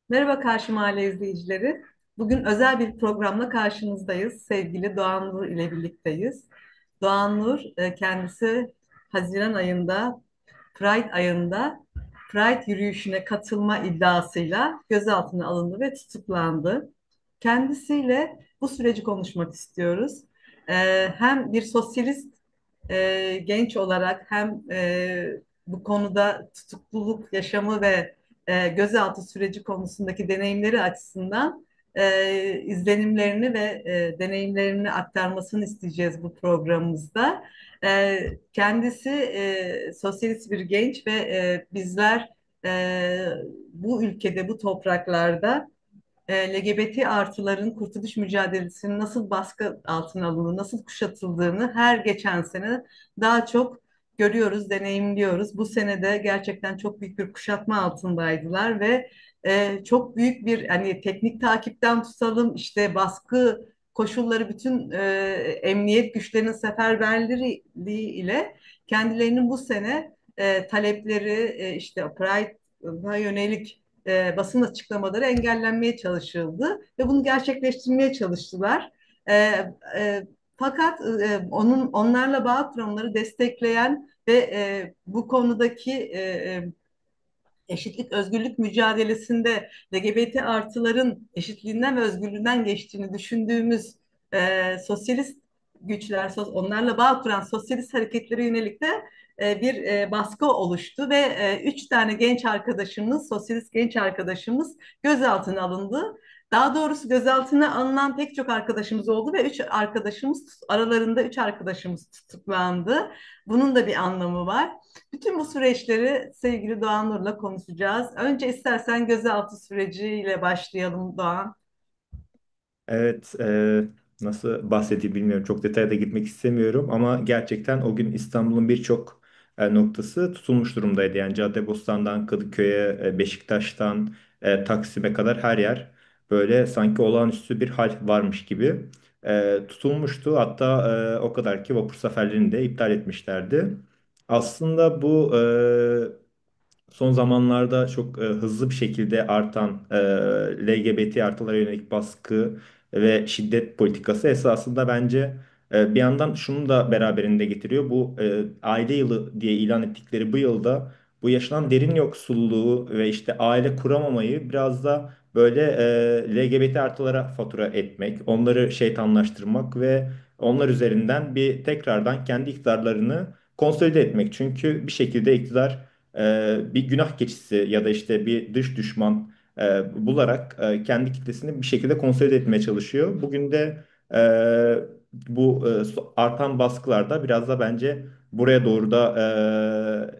Merhaba Karşı Mahalle izleyicileri. Bugün özel bir programla karşınızdayız. Sevgili Doğan Nur ile birlikteyiz. Doğan Nur kendisi Haziran ayında, Pride ayında Pride yürüyüşüne katılma iddiasıyla gözaltına alındı ve tutuklandı. Kendisiyle bu süreci konuşmak istiyoruz. Hem bir sosyalist genç olarak hem bu konuda tutukluluk yaşamı ve gözaltı süreci konusundaki deneyimleri açısından izlenimlerini ve deneyimlerini aktarmasını isteyeceğiz bu programımızda. Kendisi sosyalist bir genç ve bizler e, bu ülkede, bu topraklarda LGBT artıların kurtuluş mücadelesinin nasıl baskı altına alındığını, nasıl kuşatıldığını her geçen sene daha çok görüyoruz, deneyimliyoruz. Bu sene de gerçekten çok büyük bir kuşatma altındaydılar ve çok büyük bir hani teknik takipten tutalım işte baskı koşulları bütün emniyet güçlerinin seferberliği ile kendilerinin bu sene talepleri işte Pride'a yönelik basın açıklamaları engellenmeye çalışıldı ve bunu gerçekleştirmeye çalıştılar. E, fakat onlarla bağ kuranları destekleyen ve bu konudaki eşitlik, özgürlük mücadelesinde LGBT artıların eşitliğinden ve özgürlüğünden geçtiğini düşündüğümüz sosyalist güçler, onlarla bağ kuran sosyalist hareketlere yönelik de bir baskı oluştu ve üç tane genç arkadaşımız, sosyalist genç arkadaşımız gözaltına alındı. Daha doğrusu gözaltına alınan pek çok arkadaşımız oldu ve aralarında üç arkadaşımız tutuklandı. Bunun da bir anlamı var. Bütün bu süreçleri sevgili Doğan Nur'la konuşacağız. Önce istersen gözaltı süreciyle başlayalım Doğan. Evet, nasıl bahsedeyim bilmiyorum. Çok detaya da gitmek istemiyorum ama gerçekten o gün İstanbul'un birçok noktası tutulmuş durumdaydı. Yani Caddebostan'dan Kadıköy'e, Beşiktaş'tan Taksim'e kadar her yer böyle sanki olağanüstü bir hal varmış gibi tutulmuştu. Hatta o kadar ki vapur seferlerini de iptal etmişlerdi. Aslında bu son zamanlarda çok hızlı bir şekilde artan LGBT artılara yönelik baskı ve şiddet politikası esasında bence bir yandan şunu da beraberinde getiriyor. Bu aile yılı diye ilan ettikleri bu yılda bu yaşanan derin yoksulluğu ve işte aile kuramamayı biraz da böyle LGBT artılara fatura etmek, onları şeytanlaştırmak ve onlar üzerinden bir tekrardan kendi iktidarlarını konsolide etmek. Çünkü bir şekilde iktidar bir günah keçisi ya da işte bir dış düşman bularak kendi kitlesini bir şekilde konsolide etmeye çalışıyor. Bugün de bu artan baskılar da biraz da bence buraya doğru da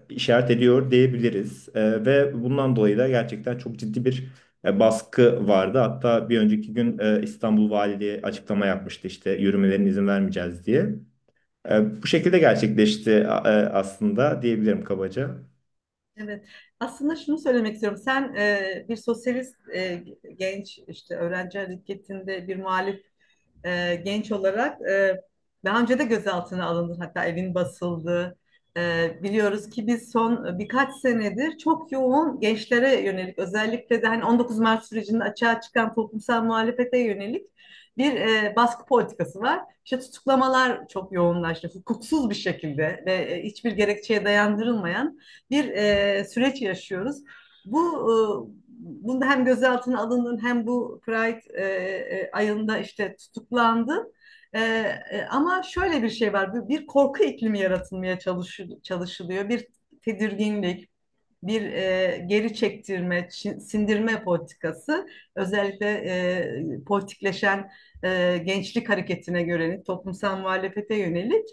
işaret ediyor diyebiliriz. Ve bundan dolayı da gerçekten çok ciddi bir baskı vardı. Hatta bir önceki gün İstanbul Valiliği açıklama yapmıştı işte yürümelerine izin vermeyeceğiz diye. Bu şekilde gerçekleşti aslında diyebilirim kabaca. Evet, aslında şunu söylemek istiyorum. Sen bir sosyalist genç işte öğrenci hareketinde bir muhalif genç olarak daha önce de gözaltına alındın. Hatta evin basıldı. Biliyoruz ki biz son birkaç senedir çok yoğun gençlere yönelik özellikle de hani 19 Mart sürecinde açığa çıkan toplumsal muhalefete yönelik bir baskı politikası var. İşte tutuklamalar çok yoğunlaştı. Hukuksuz bir şekilde ve hiçbir gerekçeye dayandırılmayan bir süreç yaşıyoruz. Bu bunda hem gözaltına alındın hem bu Pride ayında işte tutuklandı. Ama şöyle bir şey var, bir korku iklimi yaratılmaya çalışılıyor, bir tedirginlik, bir geri çektirme, sindirme politikası, özellikle politikleşen gençlik hareketine yönelik, toplumsal muhalefete yönelik.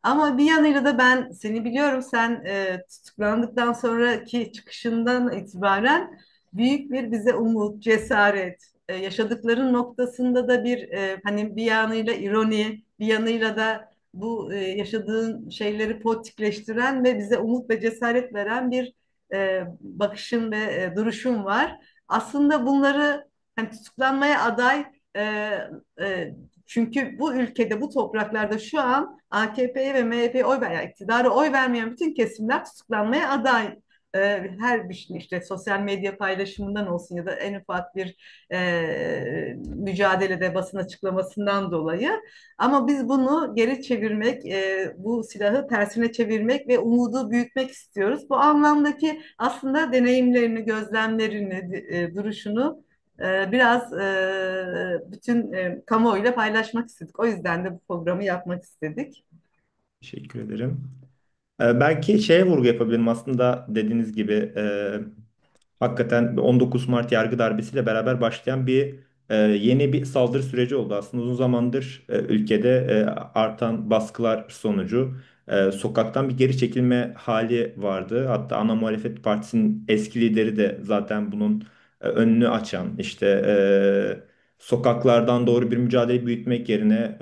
Ama bir yanıyla da ben seni biliyorum, sen tutuklandıktan sonraki çıkışından itibaren büyük bir bize umut, cesaret, yaşadıkların noktasında da bir hani bir yanıyla ironi, bir yanıyla da bu yaşadığın şeyleri politikleştiren ve bize umut ve cesaret veren bir bakışın ve duruşun var. Aslında bunları hani tutuklanmaya aday e, e, çünkü bu ülkede, bu topraklarda şu an AKP'ye ve MHP'ye oy ver, yani iktidara oy vermeyen bütün kesimler tutuklanmaya aday. her bir şey işte sosyal medya paylaşımından olsun ya da en ufak bir mücadelede basın açıklamasından dolayı. Ama biz bunu geri çevirmek, bu silahı tersine çevirmek ve umudu büyütmek istiyoruz. Bu anlamdaki aslında deneyimlerini, gözlemlerini, duruşunu biraz bütün kamuoyuyla paylaşmak istedik. O yüzden de bu programı yapmak istedik. Teşekkür ederim. Belki şeye vurgu yapabilirim aslında dediğiniz gibi hakikaten 19 Mart yargı darbesiyle beraber başlayan yeni bir saldırı süreci oldu. Aslında uzun zamandır ülkede artan baskılar sonucu sokaktan bir geri çekilme hali vardı. Hatta ana muhalefet partisinin eski lideri de zaten bunun önünü açan işte sokaklardan doğru bir mücadele büyütmek yerine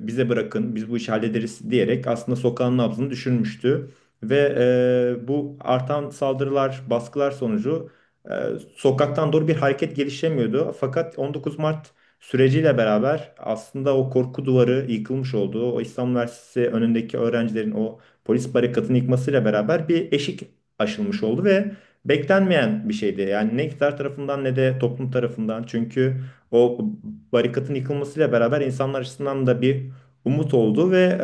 bize bırakın biz bu işi hallederiz diyerek aslında sokağın nabzını düşürmüştü. Ve bu artan saldırılar, baskılar sonucu e, sokaktan doğru bir hareket gelişemiyordu. Fakat 19 Mart süreciyle beraber aslında o korku duvarı yıkılmış oldu. O İstanbul Üniversitesi önündeki öğrencilerin o polis barikatını yıkmasıyla beraber bir eşik aşılmış oldu ve beklenmeyen bir şeydi. Yani ne iktidar tarafından ne de toplum tarafından. Çünkü o barikatın yıkılmasıyla beraber insanlar açısından da bir umut oldu ve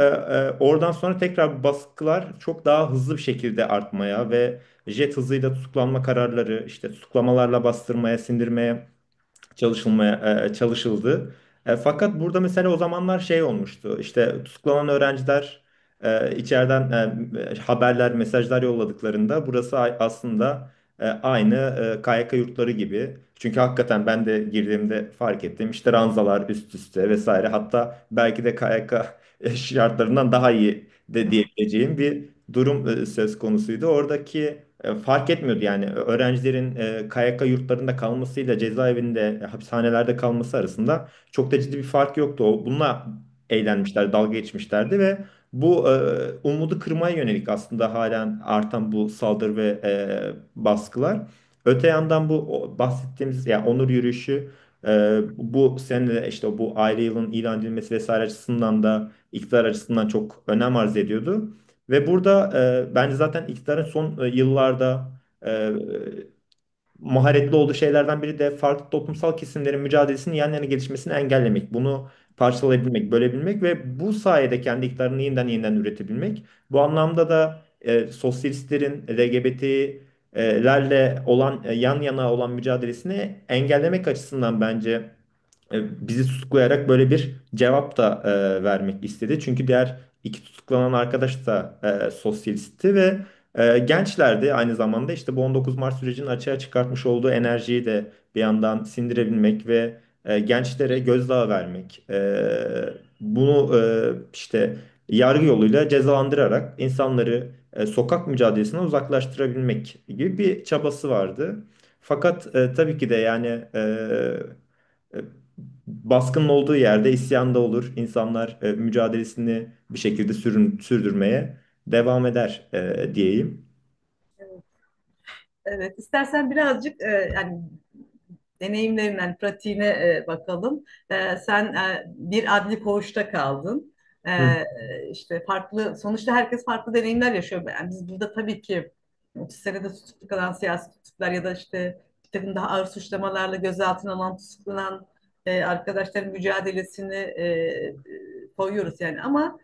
oradan sonra tekrar baskılar çok daha hızlı bir şekilde artmaya ve jet hızıyla tutuklanma kararları, işte tutuklamalarla bastırmaya, sindirmeye çalışıldı. Fakat burada mesela o zamanlar şey olmuştu. İşte tutuklanan öğrenciler içeriden haberler, mesajlar yolladıklarında burası aslında aynı KYK yurtları gibi. Çünkü hakikaten ben de girdiğimde fark ettim. İşte ranzalar üst üste vesaire. Hatta belki de KYK şartlarından daha iyi de diyebileceğim bir durum söz konusuydu. Oradaki fark etmiyordu yani öğrencilerin KYK yurtlarında kalmasıyla cezaevinde, hapishanelerde kalması arasında çok da ciddi bir fark yoktu. Bununla eğlenmişler, dalga geçmişlerdi ve bu umudu kırmaya yönelik aslında halen artan bu saldırı ve baskılar. Öte yandan bahsettiğimiz yani onur yürüyüşü bu sene de işte bu aile yılının ilan edilmesi vesaire açısından da iktidar açısından çok önem arz ediyordu. Ve burada bence zaten iktidarın son yıllarda e, maharetli olduğu şeylerden biri de farklı toplumsal kesimlerin mücadelesinin yan yana gelişmesini engellemek. Bunu parçalayabilmek, bölebilmek ve bu sayede kendi iktidarını yeniden üretebilmek. Bu anlamda da sosyalistlerin LGBT'lerle olan yan yana olan mücadelesini engellemek açısından bence bizi tutuklayarak böyle bir cevap da vermek istedi. Çünkü diğer iki tutuklanan arkadaş da sosyalistti ve gençlerdi aynı zamanda işte bu 19 Mart sürecinin açığa çıkartmış olduğu enerjiyi de bir yandan sindirebilmek ve gençlere gözdağı vermek. Bunu işte yargı yoluyla cezalandırarak insanları sokak mücadelesinden uzaklaştırabilmek gibi bir çabası vardı. Fakat tabii ki de yani e, baskının olduğu yerde isyan da olur. İnsanlar mücadelesini bir şekilde sürdürmeye devam eder diyeyim. Evet, istersen birazcık yani deneyimlerinden, pratiğine bakalım. Sen bir adli koğuşta kaldın. Hı. İşte farklı, sonuçta herkes farklı deneyimler yaşıyor. Yani biz burada tabii ki 30 senede tutuklu kalan siyasi tutuklar ya da işte bir takım daha ağır suçlamalarla gözaltına alınan, tutuklanan arkadaşların mücadelesini koyuyoruz yani. Ama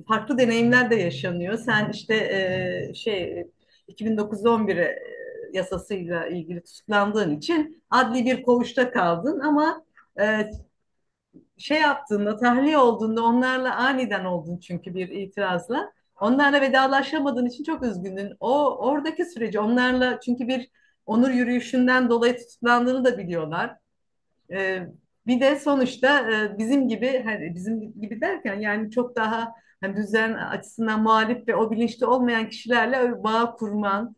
farklı deneyimler de yaşanıyor. Sen işte 2009-11 yasasıyla ilgili tutuklandığın için adli bir koğuşta kaldın ama e, şey yaptığında, tahliye olduğunda onlarla aniden oldun çünkü bir itirazla. Onlarla vedalaşamadığın için çok üzgündün. Oradaki süreci onlarla çünkü bir onur yürüyüşünden dolayı tutuklandığını da biliyorlar. Ee, Bir de sonuçta bizim gibi hani bizim gibi derken yani çok daha hani düzen açısından muhalif ve o bilinçli olmayan kişilerle bağ kurman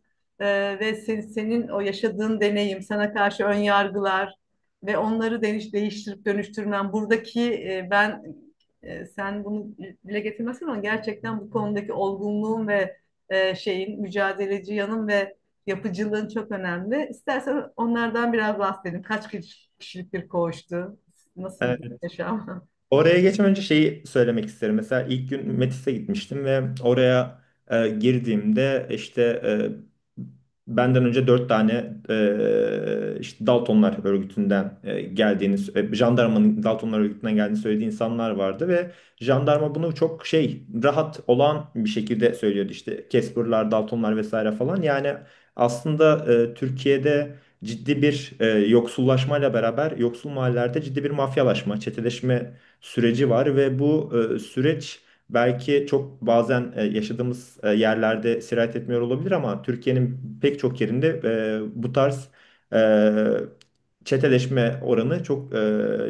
ve senin o yaşadığın deneyim, sana karşı ön yargılar ve onları değiştirip dönüştürmen buradaki sen bunu dile getirmezsen ama gerçekten bu konudaki olgunluğun ve mücadeleci yanın ve yapıcılığın çok önemli. İstersen onlardan biraz bahsedelim. Kaç kişilik bir koğuştu? Nasıl bir Evet. yaşam? Oraya geçmeden önce şeyi söylemek isterim. Mesela ilk gün Metis'e gitmiştim ve oraya girdiğimde işte benden önce dört tane işte Daltonlar örgütünden jandarmanın Daltonlar örgütünden geldiğini söylediği insanlar vardı ve jandarma bunu çok rahat olağan bir şekilde söylüyordu, işte Casper'lar, Daltonlar vesaire falan. Yani aslında Türkiye'de ciddi bir yoksullaşmayla beraber yoksul mahallelerde ciddi bir mafyalaşma, çeteleşme süreci var ve bu süreç belki çok bazen yaşadığımız yerlerde sirayet etmiyor olabilir ama Türkiye'nin pek çok yerinde bu tarz e, çeteleşme oranı çok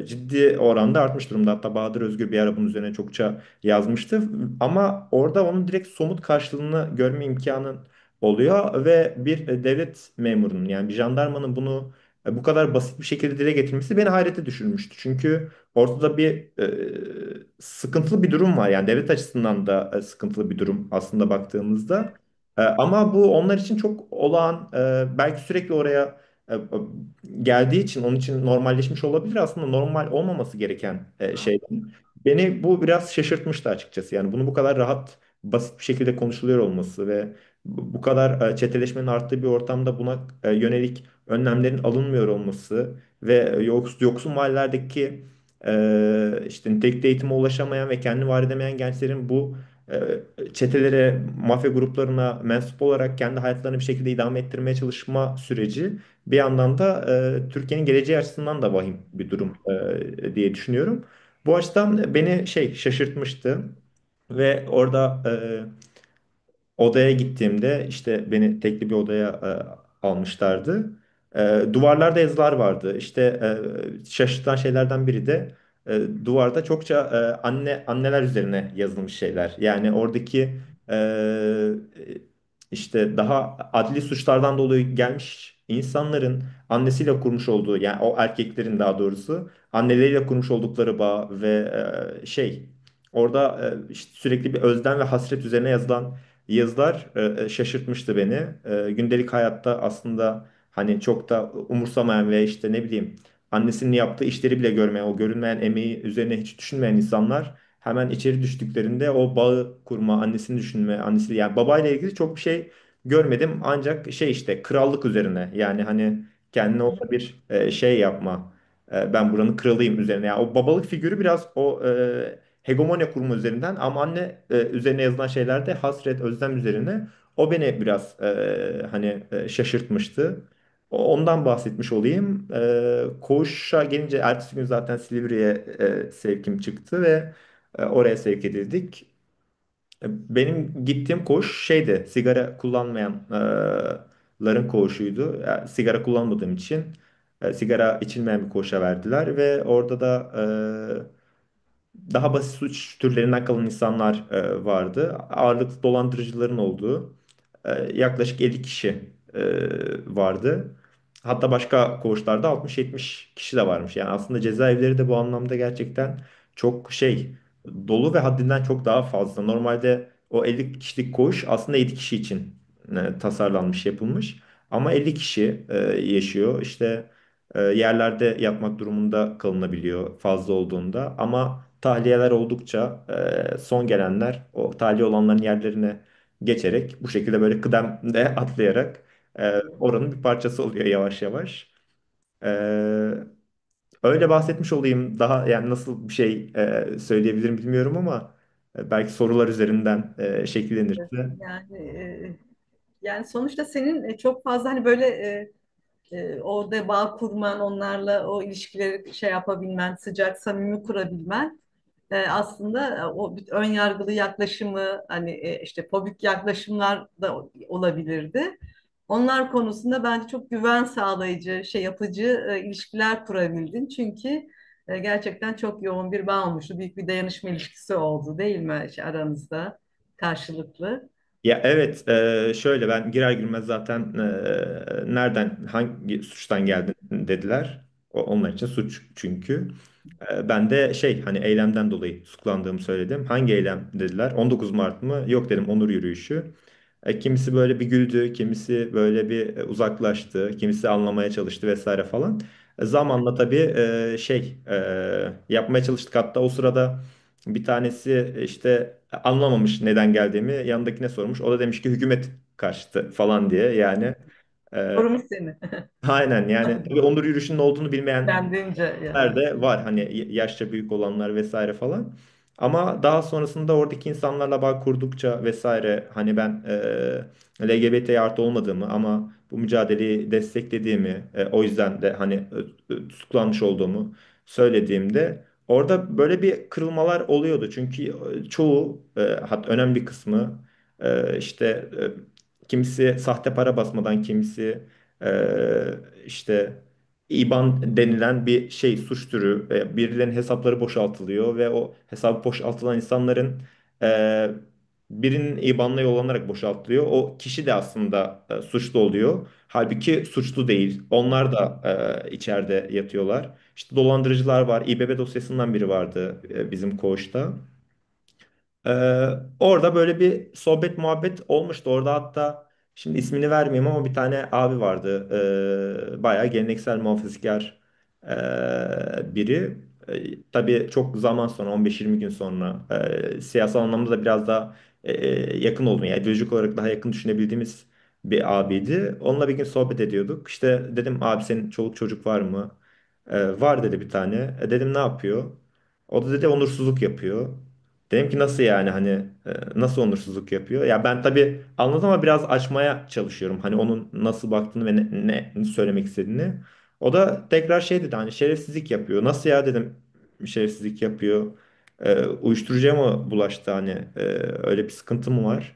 ciddi oranda artmış durumda. Hatta Bahadır Özgür bir ara bunun üzerine çokça yazmıştı. Ama orada onun direkt somut karşılığını görme imkanın oluyor ve bir devlet memurunun, yani bir jandarmanın bunu bu kadar basit bir şekilde dile getirmesi beni hayrete düşürmüştü. Çünkü ortada bir sıkıntılı bir durum var. Yani devlet açısından da sıkıntılı bir durum aslında baktığımızda. Ama bu onlar için çok olağan, belki sürekli oraya geldiği için onun için normalleşmiş olabilir. Aslında normal olmaması gereken şey. Beni bu biraz şaşırtmıştı açıkçası. Yani bunu bu kadar rahat, basit bir şekilde konuşuluyor olması ve bu kadar çeteleşmenin arttığı bir ortamda buna yönelik önlemlerin alınmıyor olması ve yoksul mahallelerdeki işte nitelikli eğitime ulaşamayan ve kendini var edemeyen gençlerin bu çetelere, mafya gruplarına mensup olarak kendi hayatlarını bir şekilde idame ettirmeye çalışma süreci bir yandan da Türkiye'nin geleceği açısından da vahim bir durum diye düşünüyorum. Bu açıdan beni şaşırtmıştı ve orada odaya gittiğimde işte beni tekli bir odaya almışlardı. Duvarlarda yazılar vardı. İşte şaşırtan şeylerden biri de duvarda çokça anneler üzerine yazılmış şeyler. Yani oradaki e, işte daha adli suçlardan dolayı gelmiş insanların annesiyle kurmuş olduğu, yani o erkeklerin daha doğrusu anneleriyle kurmuş oldukları bağ ve orada işte sürekli bir özlem ve hasret üzerine yazılan yazılar şaşırtmıştı beni. Gündelik hayatta aslında hani çok da umursamayan ve işte ne bileyim annesinin yaptığı işleri bile görmeyen, o görünmeyen emeği üzerine hiç düşünmeyen insanlar hemen içeri düştüklerinde o bağı kurma, annesini düşünme, annesi, yani babayla ilgili çok bir şey görmedim. Ancak işte krallık üzerine, yani hani kendine orada bir yapma. Ben buranın kralıyım üzerine. Yani o babalık figürü biraz o hegemonya kurma üzerinden, ama anne üzerine yazılan şeylerde hasret, özlem üzerine. O beni biraz hani şaşırtmıştı. Ondan bahsetmiş olayım. Koğuşa gelince ertesi gün zaten Silivri'ye sevkim çıktı ve oraya sevk edildik. Benim gittiğim koğuş sigara kullanmayanların koğuşuydu. Yani sigara kullanmadığım için sigara içilmeyen bir koğuşa verdiler ve orada da daha basit suç türlerinden kalan insanlar vardı. Ağırlıklı dolandırıcıların olduğu yaklaşık 50 kişi vardı. Hatta başka koğuşlarda 60-70 kişi de varmış. Yani aslında cezaevleri de bu anlamda gerçekten çok dolu ve haddinden çok daha fazla. Normalde o 50 kişilik koğuş aslında 7 kişi için tasarlanmış, yapılmış. Ama 50 kişi yaşıyor. İşte yerlerde yatmak durumunda kalınabiliyor fazla olduğunda. Ama tahliyeler oldukça son gelenler o tahliye olanların yerlerine geçerek bu şekilde böyle kıdemde atlayarak oranın bir parçası oluyor yavaş yavaş. E, Öyle bahsetmiş olayım. Daha yani nasıl bir şey söyleyebilirim bilmiyorum ama belki sorular üzerinden şekillenirse. Yani yani sonuçta senin çok fazla hani böyle orada bağ kurman, onlarla o ilişkileri şey yapabilmen, sıcak, samimi kurabilmen aslında o bir ön yargılı yaklaşımı hani işte fobik yaklaşımlar da olabilirdi. Onlar konusunda bence çok güven sağlayıcı, şey yapıcı ilişkiler kurabildin. Çünkü gerçekten çok yoğun bir bağ olmuştu. Büyük bir dayanışma ilişkisi oldu değil mi aranızda karşılıklı? Ya evet, şöyle ben girer girmez zaten nereden, hangi suçtan geldin dediler. Onlar için suç çünkü. Ben de hani eylemden dolayı tutuklandığımı söyledim. Hangi eylem dediler. 19 Mart mı? Yok dedim, onur yürüyüşü. Kimisi böyle bir güldü, kimisi böyle bir uzaklaştı, kimisi anlamaya çalıştı vesaire falan. Zamanla tabii yapmaya çalıştık. Hatta o sırada bir tanesi işte anlamamış neden geldiğimi, yanındakine sormuş. O da demiş ki hükümet kaçtı falan diye yani. Korumuş seni. Aynen yani tabii onur yürüyüşünün olduğunu bilmeyenler Kendince yani. de var hani yaşça büyük olanlar vesaire falan. Ama daha sonrasında oradaki insanlarla bağ kurdukça vesaire hani ben LGBT artı olmadığımı ama bu mücadeleyi desteklediğimi o yüzden de hani tutuklanmış olduğumu söylediğimde orada böyle bir kırılmalar oluyordu. Çünkü çoğu hatta önemli bir kısmı işte kimisi sahte para basmadan kimisi işte IBAN denilen bir şey suç türü birilerinin hesapları boşaltılıyor ve o hesabı boşaltılan insanların e, birinin IBAN'ına yollanarak boşaltılıyor. O kişi de aslında suçlu oluyor. Halbuki suçlu değil. Onlar da içeride yatıyorlar. İşte dolandırıcılar var. İBB dosyasından biri vardı bizim koğuşta. Orada böyle bir sohbet muhabbet olmuştu. Orada hatta şimdi ismini vermeyeyim ama bir tane abi vardı. Bayağı geleneksel muhafazakar biri. Tabii çok zaman sonra 15-20 gün sonra siyasal anlamda da biraz daha yakın oldum. Yani ideolojik olarak daha yakın düşünebildiğimiz bir abiydi. Onunla bir gün sohbet ediyorduk. İşte dedim abi senin çoluk çocuk var mı? Var dedi bir tane. Dedim ne yapıyor? O da dedi onursuzluk yapıyor. Dedim ki nasıl yani hani nasıl onursuzluk yapıyor? Ya ben tabii anladım ama biraz açmaya çalışıyorum. Hani onun nasıl baktığını ve ne söylemek istediğini. O da tekrar şey dedi hani şerefsizlik yapıyor. Nasıl ya dedim şerefsizlik yapıyor. Uyuşturucuya mı bulaştı hani öyle bir sıkıntı mı var?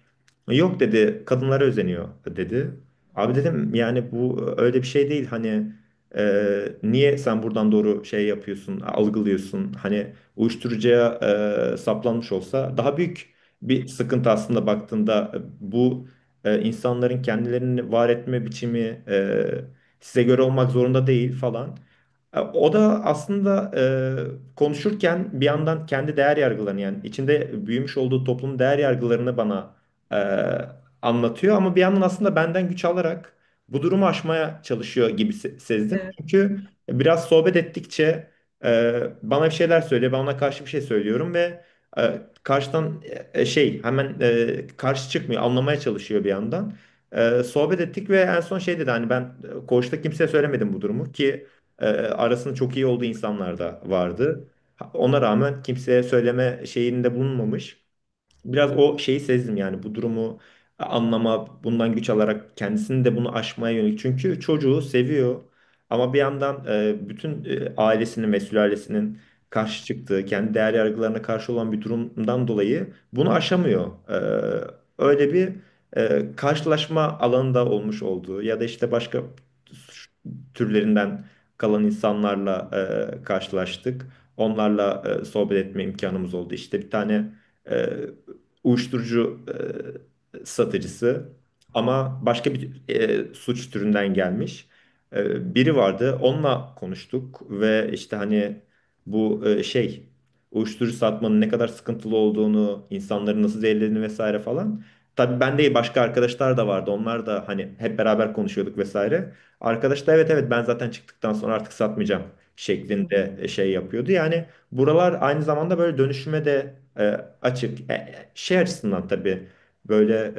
Yok dedi kadınlara özeniyor dedi. Abi dedim yani bu öyle bir şey değil hani niye sen buradan doğru şey yapıyorsun algılıyorsun hani uyuşturucuya saplanmış olsa daha büyük bir sıkıntı aslında baktığında bu insanların kendilerini var etme biçimi size göre olmak zorunda değil falan. O da aslında konuşurken bir yandan kendi değer yargılarını yani içinde büyümüş olduğu toplumun değer yargılarını bana e, anlatıyor ama bir yandan aslında benden güç alarak bu durumu aşmaya çalışıyor gibi sezdim. Evet. Çünkü biraz sohbet ettikçe bana bir şeyler söylüyor, ben ona karşı bir şey söylüyorum ve karşıdan şey hemen karşı çıkmıyor, anlamaya çalışıyor bir yandan. Sohbet ettik ve en son şey dedi hani ben koğuşta kimseye söylemedim bu durumu ki arasında çok iyi olduğu insanlar da vardı. Ona rağmen kimseye söyleme şeyinde bulunmamış. Biraz o şeyi sezdim yani bu durumu anlama, bundan güç alarak kendisini de bunu aşmaya yönelik. Çünkü çocuğu seviyor ama bir yandan bütün ailesinin ve sülalesinin karşı çıktığı, kendi değer yargılarına karşı olan bir durumdan dolayı bunu aşamıyor. Öyle bir karşılaşma alanında olmuş olduğu ya da işte başka türlerinden kalan insanlarla karşılaştık. Onlarla sohbet etme imkanımız oldu. İşte bir tane e, uyuşturucu satıcısı ama başka bir suç türünden gelmiş. Biri vardı. Onunla konuştuk ve işte hani bu şey uyuşturucu satmanın ne kadar sıkıntılı olduğunu, insanların nasıl zehirlediğini vesaire falan. Tabii ben değil başka arkadaşlar da vardı. Onlar da hani hep beraber konuşuyorduk vesaire. Arkadaş da evet ben zaten çıktıktan sonra artık satmayacağım şeklinde şey yapıyordu. Yani buralar aynı zamanda böyle dönüşüme de açık. Şey açısından tabii böyle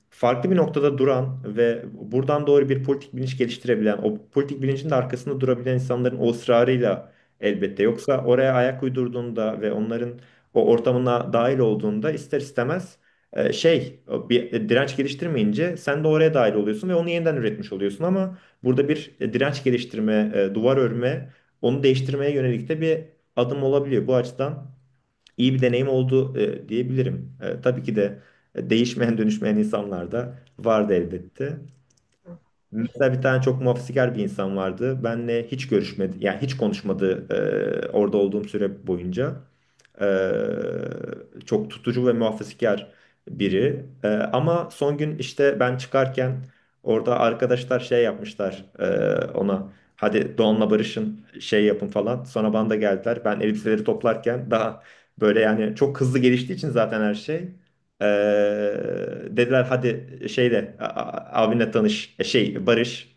farklı bir noktada duran ve buradan doğru bir politik bilinç geliştirebilen, o politik bilincin de arkasında durabilen insanların o ısrarıyla elbette. Yoksa oraya ayak uydurduğunda ve onların o ortamına dahil olduğunda ister istemez bir direnç geliştirmeyince sen de oraya dahil oluyorsun ve onu yeniden üretmiş oluyorsun ama burada bir direnç geliştirme, duvar örme, onu değiştirmeye yönelik de bir adım olabiliyor. Bu açıdan iyi bir deneyim oldu diyebilirim. Tabii ki de değişmeyen, dönüşmeyen insanlar da vardı elbette. Mesela bir tane çok muhafazakar bir insan vardı. Benle hiç görüşmedi, yani hiç konuşmadı orada olduğum süre boyunca. Çok tutucu ve muhafazakar biri. Ama son gün işte ben çıkarken orada arkadaşlar şey yapmışlar ona. Hadi Doğan'la barışın şey yapın falan. Sonra bana da geldiler. Ben elbiseleri toplarken daha böyle yani çok hızlı geliştiği için zaten her şey. Dediler hadi şeyle abinle tanış barış.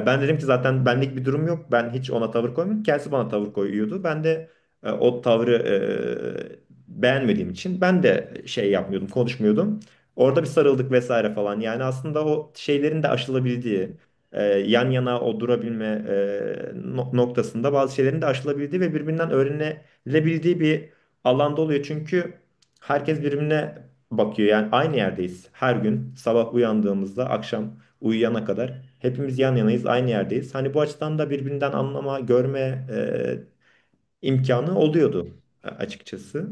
Ben dedim ki zaten benlik bir durum yok. Ben hiç ona tavır koymuyorum. Kendisi bana tavır koyuyordu. Ben de o tavrı beğenmediğim için ben de şey yapmıyordum, konuşmuyordum. Orada bir sarıldık vesaire falan. Yani aslında o şeylerin de aşılabildiği, yan yana o durabilme noktasında bazı şeylerin de aşılabildiği ve birbirinden öğrenilebildiği bir alanda oluyor. Çünkü herkes birbirine bakıyor. Yani aynı yerdeyiz. Her gün sabah uyandığımızda akşam uyuyana kadar hepimiz yan yanayız, aynı yerdeyiz. Hani bu açıdan da birbirinden anlama, görme imkanı oluyordu açıkçası.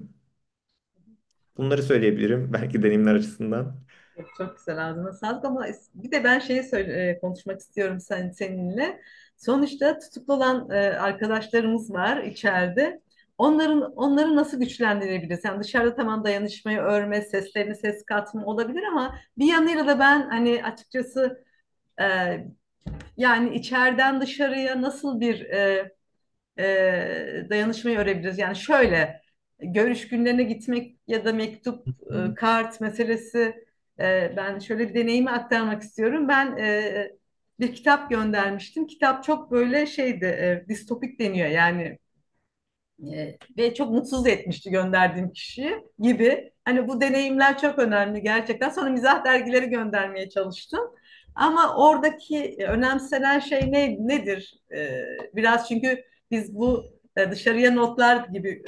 Bunları söyleyebilirim belki deneyimler açısından. Çok, çok güzel, ağzına sağlık, ama bir de ben konuşmak istiyorum seninle. Sonuçta tutuklu olan arkadaşlarımız var içeride. Onları nasıl güçlendirebiliriz? Yani dışarıda tamam, dayanışmayı örme, seslerini ses katma olabilir, ama bir yanıyla da ben hani açıkçası e, yani içeriden dışarıya nasıl bir dayanışmayı örebiliriz? Yani şöyle, görüş günlerine gitmek ya da mektup, kart meselesi, ben şöyle bir deneyimi aktarmak istiyorum. Ben bir kitap göndermiştim. Kitap çok böyle şeydi, distopik deniyor yani, ve çok mutsuz etmişti gönderdiğim kişiyi gibi. Hani bu deneyimler çok önemli gerçekten. Sonra mizah dergileri göndermeye çalıştım. Ama oradaki önemsenen şey nedir? Biraz çünkü biz bu dışarıya notlar gibi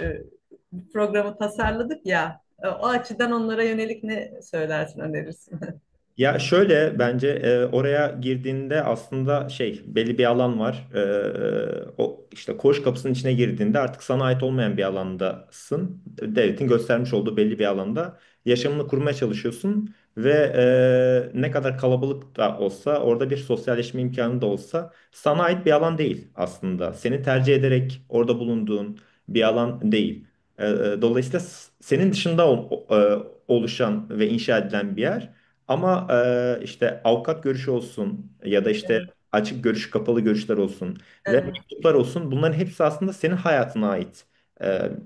bir programı tasarladık ya. O açıdan onlara yönelik ne söylersin, önerirsin? Ya şöyle bence oraya girdiğinde aslında şey belli bir alan var. O işte koğuş kapısının içine girdiğinde artık sana ait olmayan bir alandasın. Devletin göstermiş olduğu belli bir alanda yaşamını kurmaya çalışıyorsun ve ne kadar kalabalık da olsa orada bir sosyalleşme imkanı da olsa sana ait bir alan değil aslında. Senin tercih ederek orada bulunduğun bir alan değil. Dolayısıyla senin dışında oluşan ve inşa edilen bir yer. Ama işte avukat görüşü olsun ya da işte Evet, açık görüş, kapalı görüşler olsun ve evet, mektuplar olsun bunların hepsi aslında senin hayatına ait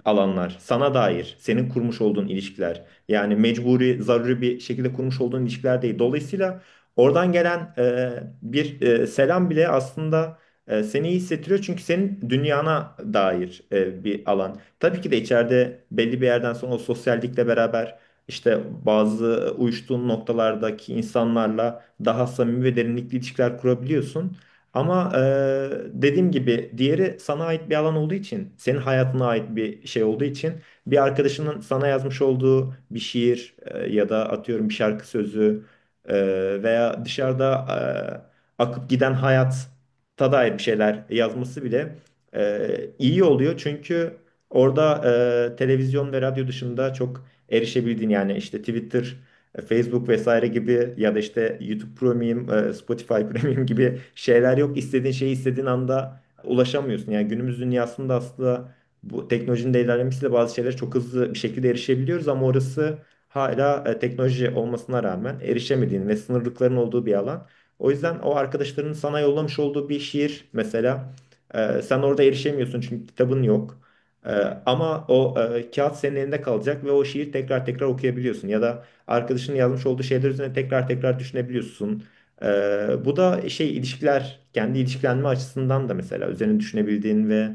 alanlar. Sana dair, senin kurmuş olduğun ilişkiler. Yani mecburi, zaruri bir şekilde kurmuş olduğun ilişkiler değil. Dolayısıyla oradan gelen bir selam bile aslında seni iyi hissettiriyor. Çünkü senin dünyana dair bir alan. Tabii ki de içeride belli bir yerden sonra o sosyallikle beraber işte bazı uyuştuğun noktalardaki insanlarla daha samimi ve derinlikli ilişkiler kurabiliyorsun. Ama dediğim gibi diğeri sana ait bir alan olduğu için, senin hayatına ait bir şey olduğu için bir arkadaşının sana yazmış olduğu bir şiir ya da atıyorum bir şarkı sözü veya dışarıda akıp giden hayata dair bir şeyler yazması bile iyi oluyor. Çünkü orada televizyon ve radyo dışında çok erişebildiğin yani işte Twitter, Facebook vesaire gibi ya da işte YouTube Premium, Spotify Premium gibi şeyler yok. İstediğin şeyi istediğin anda ulaşamıyorsun. Yani günümüz dünyasında aslında bu teknolojinin de ilerlemesiyle bazı şeylere çok hızlı bir şekilde erişebiliyoruz ama orası hala teknoloji olmasına rağmen erişemediğin ve sınırlıkların olduğu bir alan. O yüzden o arkadaşlarının sana yollamış olduğu bir şiir mesela sen orada erişemiyorsun çünkü kitabın yok. Ee, Ama o kağıt senin elinde kalacak ve o şiir tekrar tekrar okuyabiliyorsun. Ya da arkadaşının yazmış olduğu şeyler üzerine tekrar tekrar düşünebiliyorsun. Bu da şey ilişkiler, kendi ilişkilenme açısından da mesela üzerine düşünebildiğin ve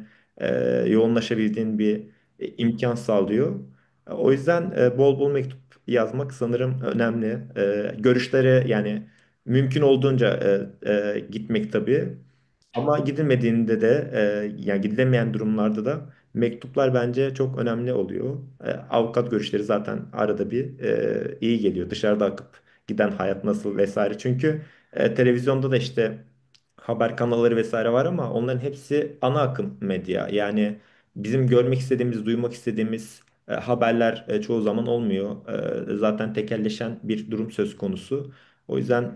yoğunlaşabildiğin bir imkan sağlıyor. O yüzden bol bol mektup yazmak sanırım önemli. Görüşlere yani mümkün olduğunca gitmek tabii. Ama gidilmediğinde de yani gidilemeyen durumlarda da mektuplar bence çok önemli oluyor. Avukat görüşleri zaten arada bir iyi geliyor. Dışarıda akıp giden hayat nasıl vesaire. Çünkü televizyonda da işte haber kanalları vesaire var ama onların hepsi ana akım medya. Yani bizim görmek istediğimiz, duymak istediğimiz haberler çoğu zaman olmuyor. Zaten tekelleşen bir durum söz konusu. O yüzden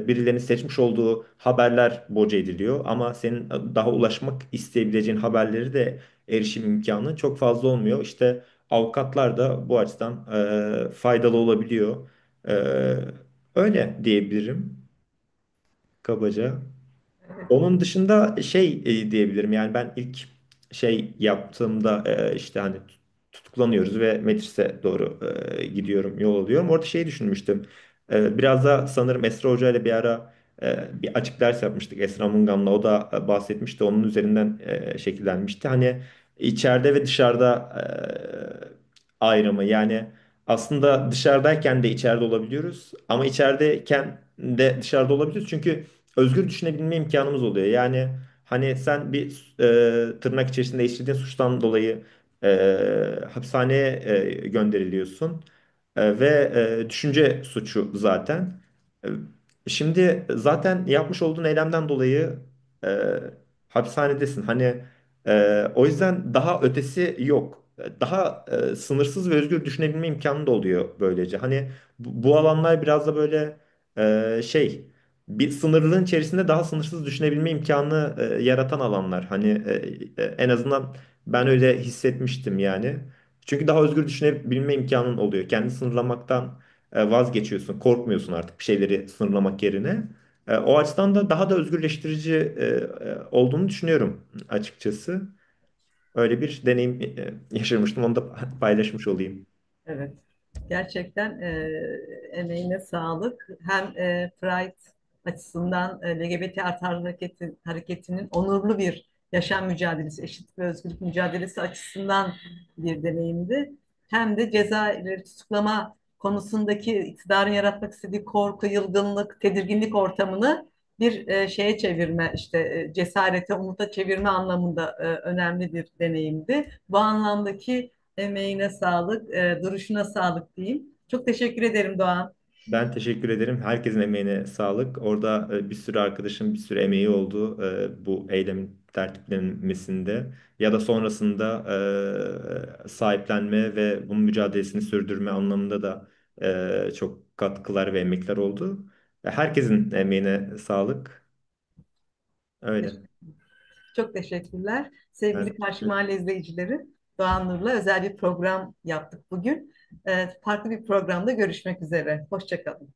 birilerinin seçmiş olduğu haberler boca ediliyor ama senin daha ulaşmak isteyebileceğin haberleri de erişim imkanı çok fazla olmuyor. İşte avukatlar da bu açıdan faydalı olabiliyor. E, Öyle diyebilirim kabaca. evet. Onun dışında şey diyebilirim yani ben ilk şey yaptığımda işte hani tutuklanıyoruz ve Metris'e doğru gidiyorum yol alıyorum. Orada şey düşünmüştüm. Biraz da sanırım Esra Hoca ile bir ara bir açık ders yapmıştık Esra Mungan'la. O da bahsetmişti. Onun üzerinden şekillenmişti. Hani içeride ve dışarıda ayrımı yani aslında dışarıdayken de içeride olabiliyoruz ama içerideyken de dışarıda olabiliyoruz. Çünkü özgür düşünebilme imkanımız oluyor. Yani hani sen bir tırnak içerisinde işlediğin suçtan dolayı hapishaneye gönderiliyorsun. Ve düşünce suçu zaten. E, Şimdi zaten yapmış olduğun eylemden dolayı e, hapishanedesin. Hani o yüzden daha ötesi yok. Daha sınırsız ve özgür düşünebilme imkanı da oluyor böylece. Hani bu alanlar biraz da böyle şey, bir sınırlılığın içerisinde daha sınırsız düşünebilme imkanı yaratan alanlar. Hani en azından ben öyle hissetmiştim yani. Çünkü daha özgür düşünebilme imkanın oluyor. Kendini sınırlamaktan vazgeçiyorsun, korkmuyorsun artık bir şeyleri sınırlamak yerine. O açıdan da daha da özgürleştirici olduğunu düşünüyorum açıkçası. Öyle bir deneyim yaşamıştım. Onu da paylaşmış olayım. Evet. Gerçekten emeğine sağlık. Hem Pride açısından LGBT artı hareketinin onurlu bir yaşam mücadelesi, eşitlik ve özgürlük mücadelesi açısından bir deneyimdi. Hem de Cezayirleri tutuklama konusundaki iktidarın yaratmak istediği korku, yılgınlık, tedirginlik ortamını bir şeye çevirme, işte cesarete, umuta çevirme anlamında önemli bir deneyimdi. Bu anlamdaki emeğine sağlık, duruşuna sağlık diyeyim. Çok teşekkür ederim Doğan. Ben teşekkür ederim. Herkesin emeğine sağlık. Orada bir sürü arkadaşım bir sürü emeği oldu bu eylemin tertiplenmesinde ya da sonrasında sahiplenme ve bunun mücadelesini sürdürme anlamında da çok katkılar ve emekler oldu. Herkesin emeğine sağlık. Öyle. Çok teşekkürler. Ben Sevgili Karşı teşekkür Mahalle izleyicileri, Doğan Nur'la özel bir program yaptık bugün. Farklı bir programda görüşmek üzere. Hoşça kalın.